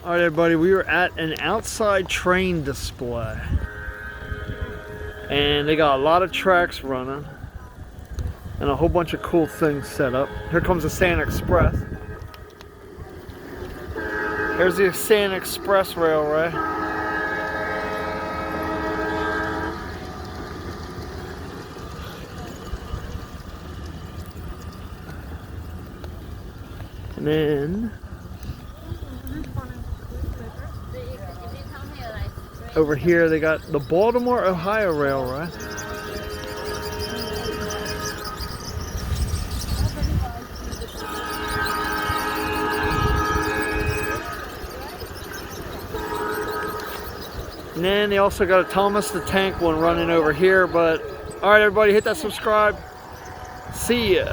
All right, everybody, we were at an outside train display, and they got a lot of tracks running and a whole bunch of cool things set up. Here comes the Sand Express. Here's the Sand Express Railway. And then over here they got the Baltimore, Ohio Railway. And then they also got a Thomas the Tank one running over here. But all right, everybody, hit that subscribe. See ya.